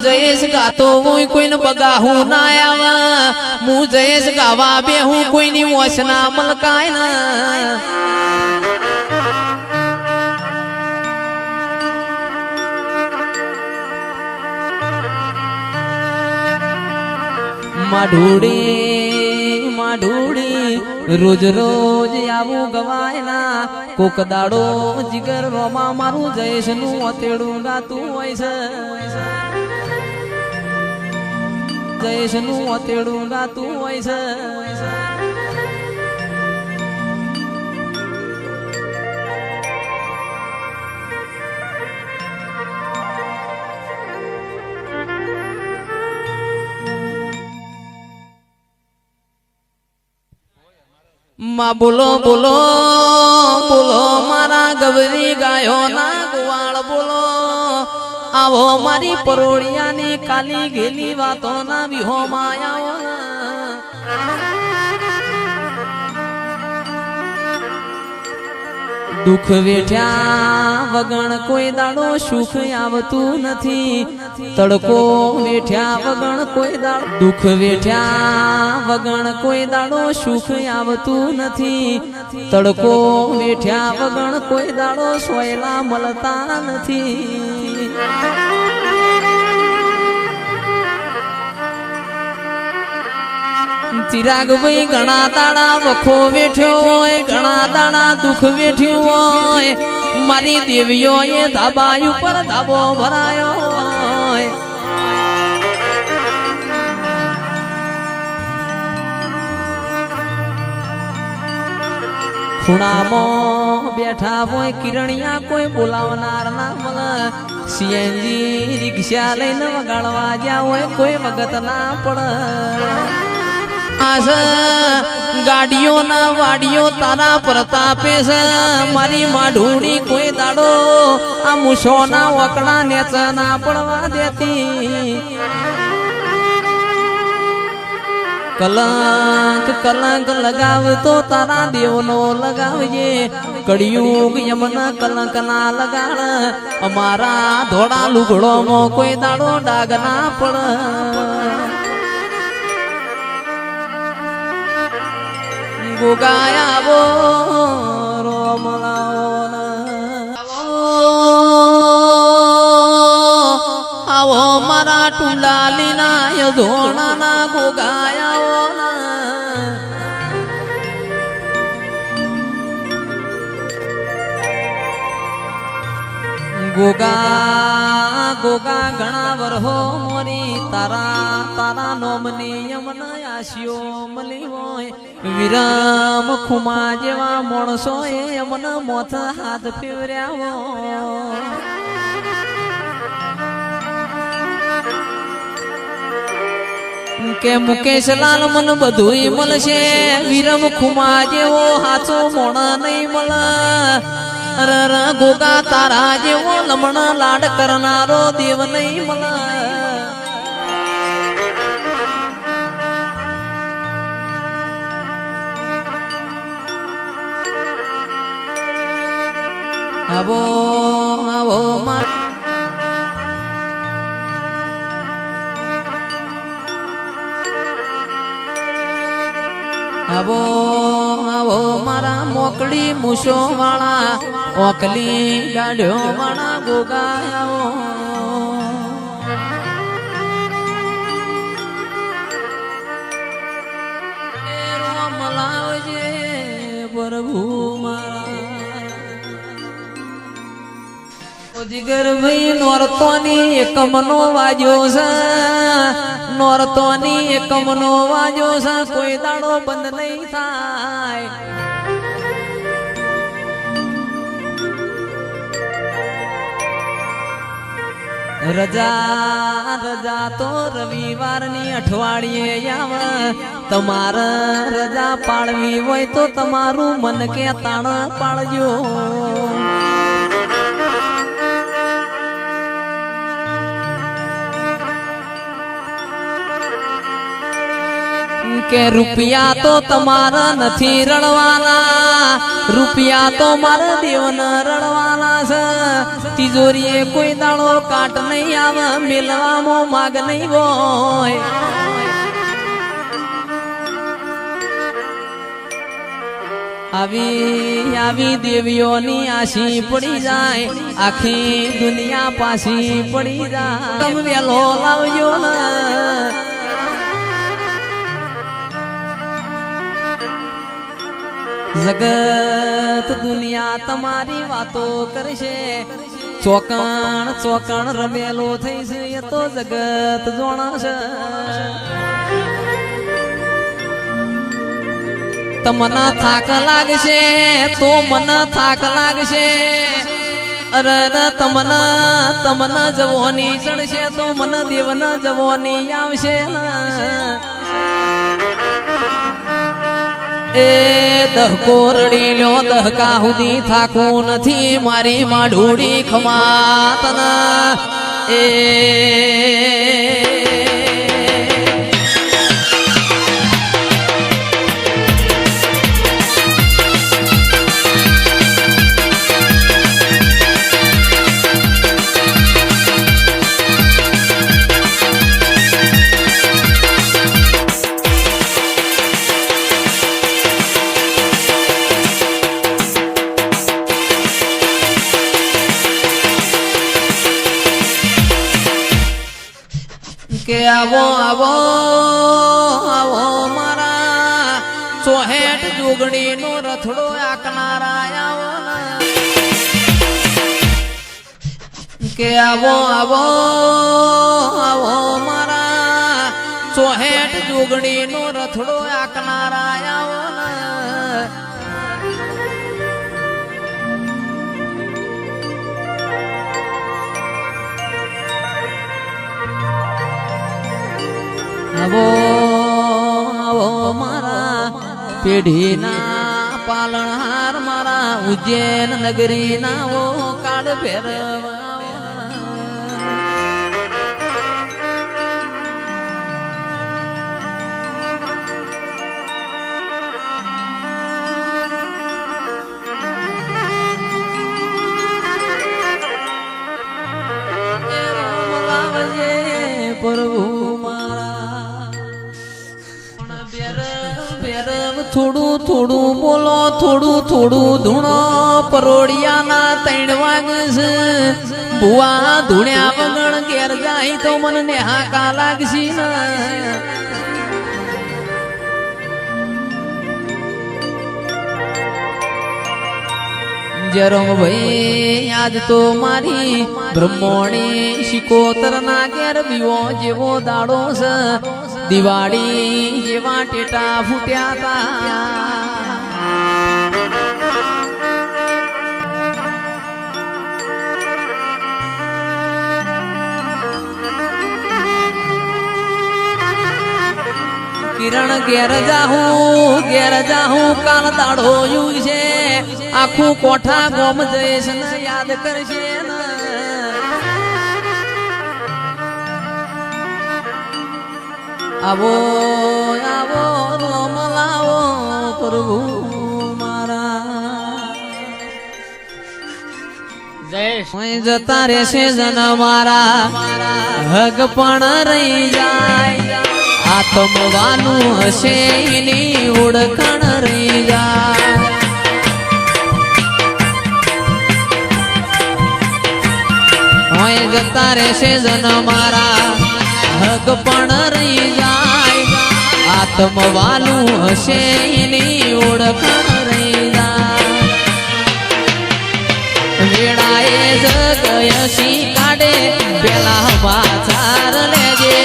જયેશ ગાતો હું કોઈને બગાહું ના આવા હું જયેશ ગાવા બે હું કોઈની મોસના મલકાય ના માઢુડી રોજ રોજ આવું ગવાય ના કોક દાડો જીગર રોમા મારું જયેશ નું ઓતેડું ગાતું હોય છે જયેશ નું ઓતેડું ગાતું હોય છે માં બોલો બોલો બોલો મારા ગવરી ગાયો ના ગોવાળ બોલો આવો મારી પરોળિયાની કાલી ગેલી વાતો ના વિહો માયાઓ દુઃખ વેઠ્યા વગણ કોઈ દાડો સુખ આવતું નથી તડકો વેઠ્યા વગણ કોઈ દાડો દુઃખ વેઠ્યા વગણ કોઈ દાડો સુખ આવતું નથી તડકો વેઠ્યા વગણ કોઈ દાડો સોયલા મળતા નથી ચિરાગ ભાઈ ઘણા દાડા વખો વેઠ્યો હોય ઘણા દાડા દુઃખ વેઠ્યું હોય મારી દેવીઓ એ ધાબા ઉપર ધાબો ભરાયો હોય ખૂણામાં બેઠા હોય કિરણિયા કોઈ બોલાવનાર ના મળે સીએનજી રિક્ષા લઈને વગાડવા જ્યાં હોય કોઈ વગત ના પડે ગાડીઓ ના વાડીઓ તારા પ્રતાપે છે મારી માઢુડી કોઈ દાડો આ મૂછો ના વકડા નેચ ના પડવા દેતી કલંક કલંક લગાવતો તારા દેવનો લગાવજે કળિયુગ યમના કલંક ના લગાડ અમારા ધોળા લુગડોમાં કોઈ દાડો ડાગ ના પડ ગોગાયા વો આવો મારા ટુલાલી ના યધોણા ના ગોગાયા ગોગા ગોગા ઘણા વરહો મોરી તારા તારા નોમની યમના આશિયો મળી હોય વિરામ ખુમા જેવા માણસો એ યમના મોથ હાથ ફેવર્યા હોય કે મુકેશ લાલ મન બધું મળશે વિરમ ખુમા જેવો હાચો મોણા નહીં મળે ગોગા તારા જેવો લમણા લાડ કરનારો દેવ નહીં મળે આવો આવો આવો આવો મારા મોકળી મૂછો વાળા ઓકલી ગાડ્યો વાળા ગોગાયાઓ મલાવજે પ્રભુ મારા જીગર ભાઈ નોરતોની એકમનો વાજ્યો છે નોરતોની એકમનો વાજ્યો છે કોઈ દાડો બંધ નહીં થાય રજા રજા તો રવિવારની અઠવાડિયે આવે તમારે રજા પાડવી હોય તો તમારું મન કે તાણ પાડજો કે રૂપિયા તો તમારા નથી રડવાના, રૂપિયા તો મારા દેવના રડવાના છે. તિજોરીએ કોઈ દાડો કાટ નહીં આવે, મેલવામાં માગ નહીં હોય. આવી આવી દેવીઓની આશી પડી જાય, આખી દુનિયા પાછી પડી જાય. તમે વેલો લાવજો ને. જગત દુનિયા તમારી વાતો કરશે, ચોકણ ચોકણ રમેલો થઈ છે એ તો જગત જોણાશે. તમને થાક લાગશે તો મને થાક લાગશે, અરે તમને તમને જવાની ચડશે તો મને દેવના જવાની આવશે. એ દહકો રડી લ્યો દહકા સુધી થાકું નથી, મારી માઢુડી ખમાતના. એ કે આવો આવો આવો મારા ચોહેટ જોગણી નો રથડો આકનારા આવો. કે આવો આવો આવો મારા ચોહેટ જોગણી નો રથડો આકનારા આવો. આવો આવો મારા પેઢીના પાલનહાર, મારા ઉજ્જૈન નગરીના ઓ કાળ ફેરવા. પ્રભુ થોડું થોડું બોલો, થોડું થોડું ધૂણો. પરોડિયાના 3 વાગશે, ભુવા ધૂણ્યા વગણ ઘેર જાય તો મને ને હાકા લાગશી ને. જરમ ભાઈ આજ તો મારી બ્રહ્મણી શિકોતર ના ઘેર બીવો જેવો દાડો છે, દિવાળી જેવા ટેટા ફૂટ્યા તા. કિરણ ઘેર જાહું કાલ દાડો યુ છે, આખું કોઠા ગોમ જઈશ ને યાદ કરશે ને. આવો આવો રોમ લાવો પ્રભુ મારા. જય જતા રહેશે જન મારા, હગ પણ રહી જાય. આત્મવાનું હશે એની ઓળખાણ રહી જાય. જતા રહેશે જન મારા, હગ પણ રહી જાય. આત્મવાલું હશે એની ઓળખાણ રહી જાય. વેળાએ જગયસી કાઢે પેલા માચાર લેજે,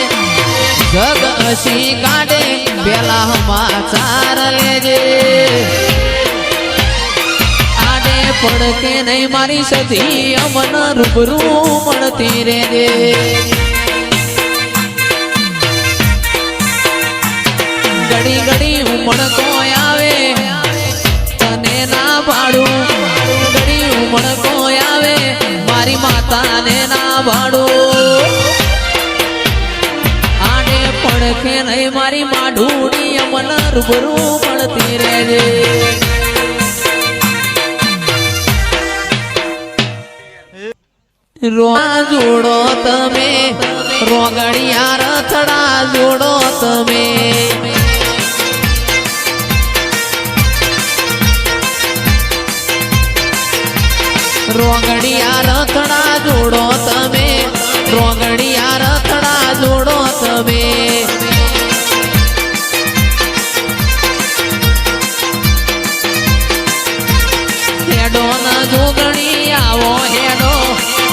જગયસી કાઢે પેલા માચાર લેજે. પડકે નહીં મારી સતી અમન રૂબરૂ મળતી રેજે. ઘડી ઘડી ઉમળકો આવે તને ના ભાડું, ઘડી ઉમળકો આવે મારી માતાને ના ભાડું. આને પડકે નહીં મારી માઢુડી અમન રૂબરૂ મળતી રહેજે. જોડો તમે રોગડિયા રથડા જોડો તમે. રોગડિયા રથડા જોડો તમે રોગડિયા રથડા જોડો તમે. હેડો ન જોગણી આવો હેડો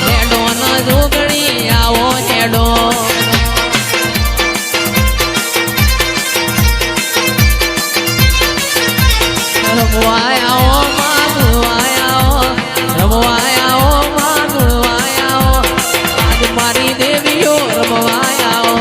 હેડો ન જોગણી આવો હેડો. રમવાયાઓ માગવાયાઓ રમવાયાઓ માગવાયાઓ આજ મારી દેવીઓ રમવાયાઓ.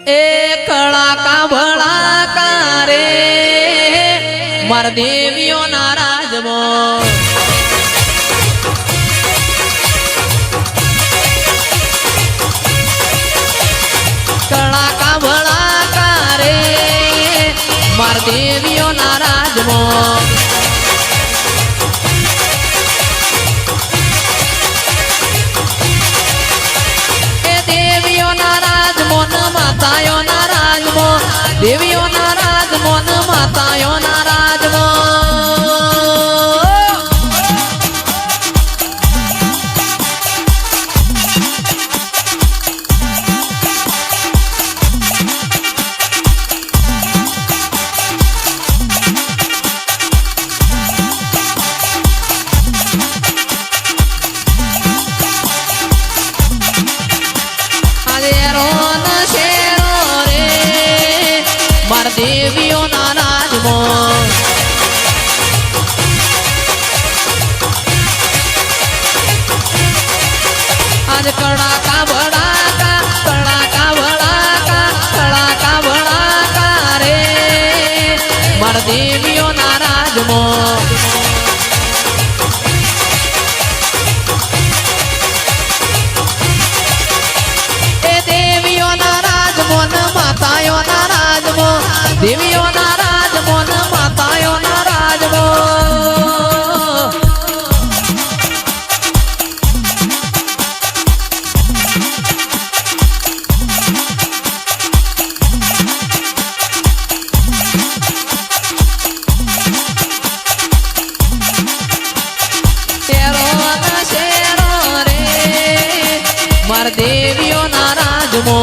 એ કળાકા ભળાકા રે માર દેવીઓ ના રાજમાં. કળાકા ભળાકા રે માર દેવીઓ ના રાજમાં. માતાયો ના રાજમો દેવીઓ ના રાજમો ન માતાયો ના રાજમો. માર દેવીઓ ના રાજમાં. આજ કડાકા ભડાકા કડાકા ભડાકા કડાકા ભડાકા રે માર દેવીઓ ના રાજમાં. એ દેવીઓ ના રાજમાં ન માતાયો ના રાજમો દેવીઓ ના રાજમો ન માતાયો ના રાજમો. શેરો ના શેરો રે માર દેવીઓ ના રાજમો.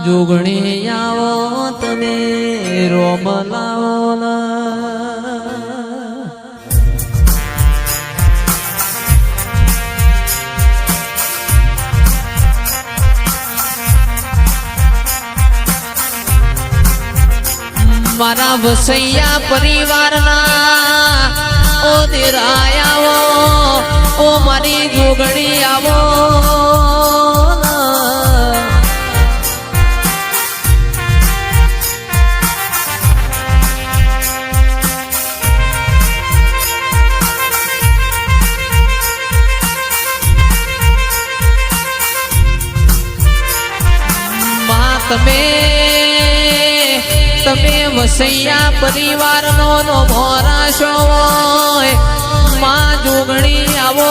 જોગણી આવો તમે રોમ લાવો. મારા વસૈયા પરિવારના ઓ દેરાયાવો ઓ મારી જોગણી આવો. વસૈયા પરિવારનો નો મોરાશો હોય માં જોગણી આવો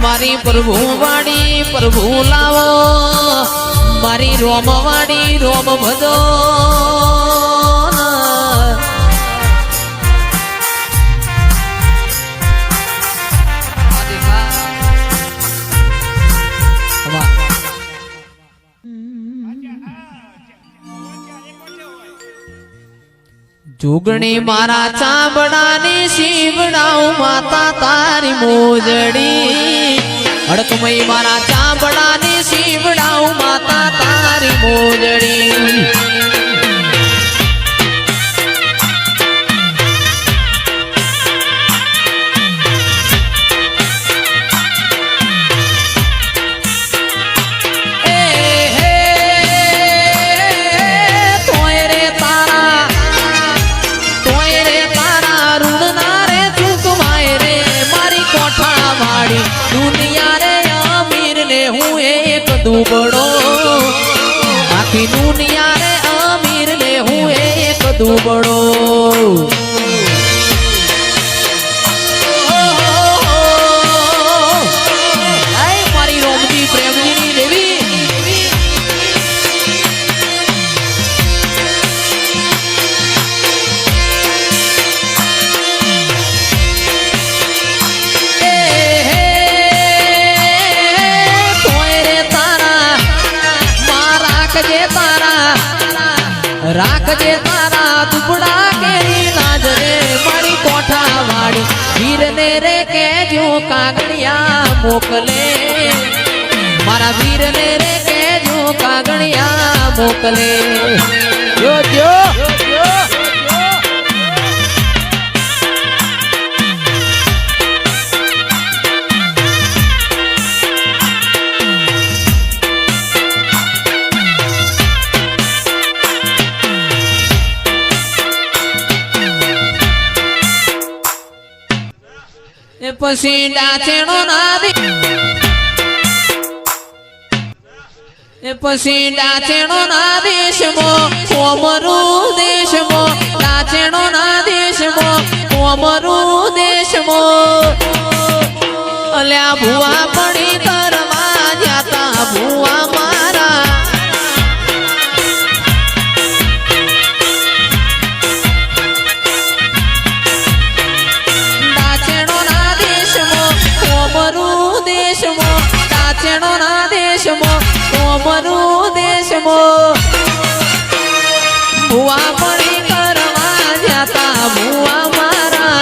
મારી પ્રભુ વાડી પ્રભુ લાવો મારી રોમ વાડી રોમ ભજો જોગણી મારા ચામડાની શીવડાઉ માતા તારી મોજડી અડકમય મારા ચામડાની શીવડાઉ માતા તારી મોજડી દુનિયા રે અમીર ને હું એક દુબળો આખી દુનિયા રે અમીર ને હું એક દુબળો મારી રોમજી પ્રેમજીની દેવી રાખજે તારા દુબળા કેરી લાજરે મારી કોઠા વાળી વીરને રે કેજો કાગળિયા મોકલે મારા વીરને રે કેજો કાગળિયા મોકલે જો જો પછી ડાચેણો ના દે પછી ડાચેણો ના દેશમો કોમરું દેશમો ડાચેણો ના દેશમો કોમરું દેશમો અલ્યા ભુવા પડી કરવા જાતા ભુવા મારા કોમરું દેશમો ભુવા પડી કરવા જાતા ભુવા મારા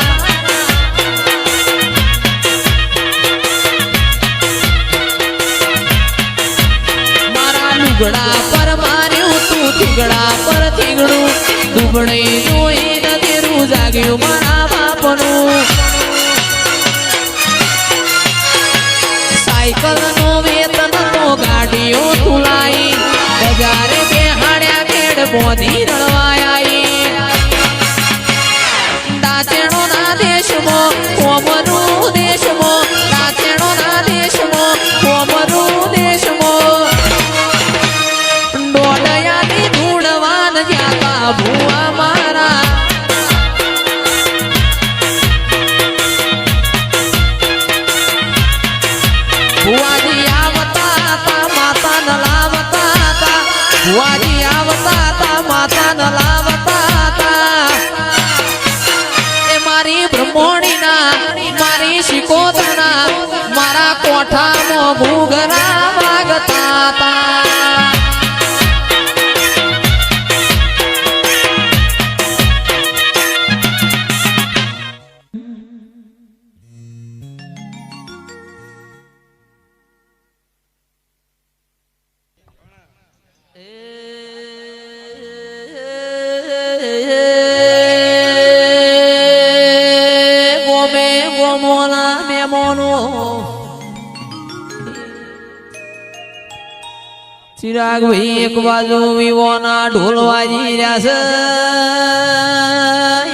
મારા લુગડા પર માર્યું તું થીગડા પર થીગડું દુબળે જોઈ નદીરું જાગ્યું મારા બાપનું સાયકલ નો વેતન તો ગાડીઓ તુલાઈ બજારે બેહાડ્યા કેડ બોધી રળવાયા ડાચેણો ના દેશમો કોમરું દેશમો ડાચેણો ના દેશમો કોમરું દેશમો ડોડયાની ધૂળવાન જાતા ભુવા મારા ભુવાજી આવતા તા માતા ન લાવતા તા ભુવાજી આવતા તા માતા ન લાવતા તા એ મારી બ્રહ્મોણીના મારી શિકોતરના મારા કોઠામાં ઘૂઘરા વાગતા તા ચિરાગ ભાઈ એક બાજુ વિવોના ઢોલ વાજી રહ્યા છે,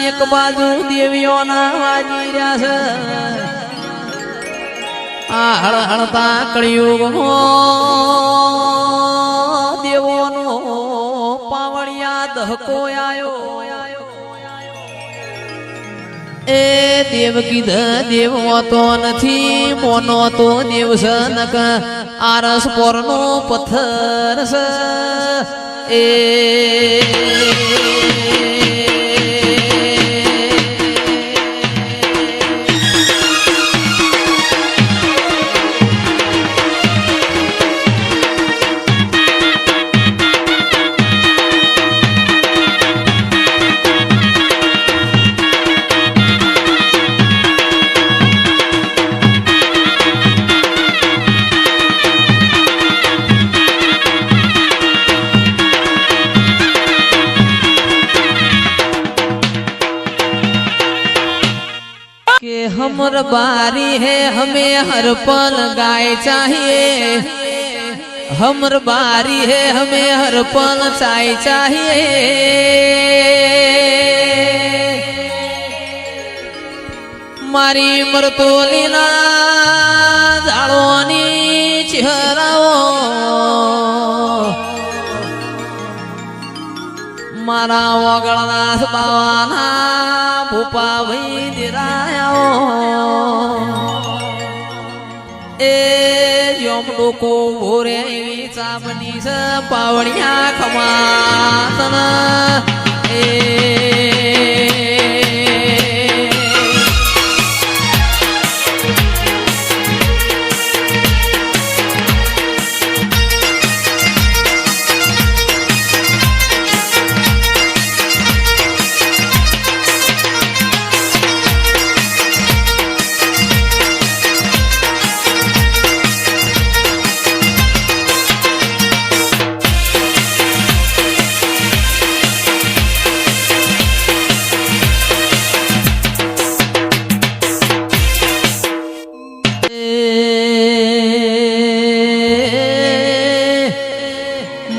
એક બાજુ દેવીઓના વાજી રહ્યા છે. આ હળહળતા કળિયુગમાં દેવોનો પાવળિયા દહકો આયો. એ દેવ કીધ દેવ હોતો નથી, મોનો તો દેવ છે નક આરસ પોરનો પથ્થર છે. हमर बारी है हमें हर पल गाय चाहिए, हमर बारी है हमें हर पल चाय चाहिए. मारी मरतोलीना जाळोनी चेहराओ, मारा वगळनाथ बावाना ભૂપા ભાઈ દિરાયો. એ જોમ ડોકો ભોરે એવી ચામની છે પાવડિયા ખમાતના.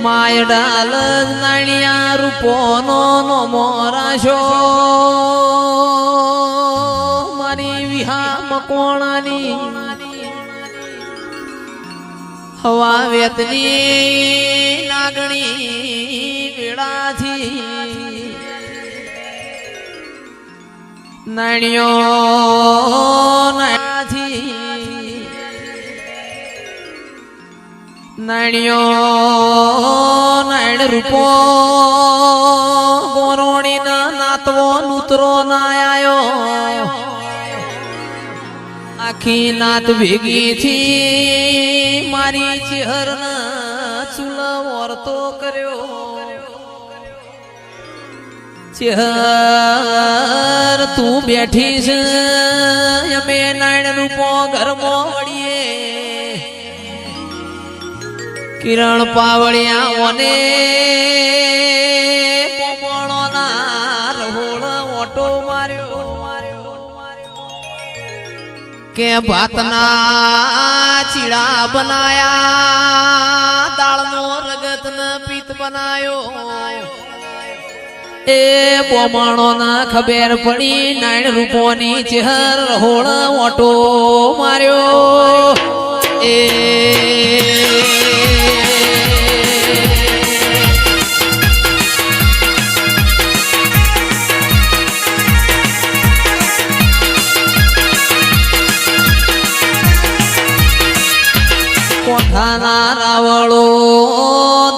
માય ડાલ નાણિયા રૂપોનો નો મોરાશો, મારી વિહા મકોણાની હવા વેતની નાગણી વેળાથી નાણિયો નાથી નાણિયો નાણ રૂપો ગોરોણી ના નાતવો નૂતરો ના આયો. આખી નાત ભેગી થી મારી ચહેર ના ચૂલા વર્તો કર્યો. ચહેર તું બેઠી છે અમે નાણ રૂપો ઘરમાં વળીએ. કિરણ પાવળિયા ઓને પોપણો ના રહોળ ઓટો માર્યો. કે ભાતના ચીડા બનાયા, દાળનો રગત ન પિત્ત બનાયો. એ પોમણો ના ખબર પડી નાણ રૂપોની ચહેર રહોળ ઓટો માર્યો. એ કોઠાના રાવળો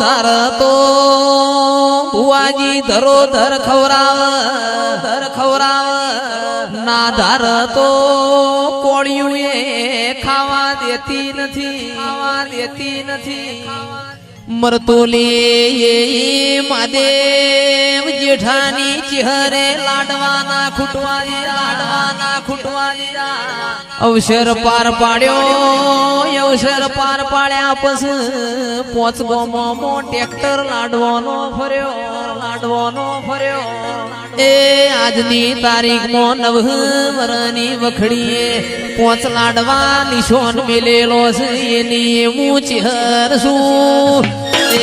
ધરતો ભુવાજી ધરો ધર ખવરાવ ના ધરતો કોળિયું એ ખાવા દેતી નથી. મરતોલી મહાદેવ જેઠાની ચહેરે લાડવાના ખૂટવા અવસર પાર પાડ્યો. અવસર પાર પાડ્યા પછી પોચ ગોમો ટ્રેક્ટર લાડવાનો ફર્યો. એ આજની તારીખમાં 9 વરની વખડીએ પોચ લાડવા નિશોન મેલેલો છે. એની હું ચહેર છું. એ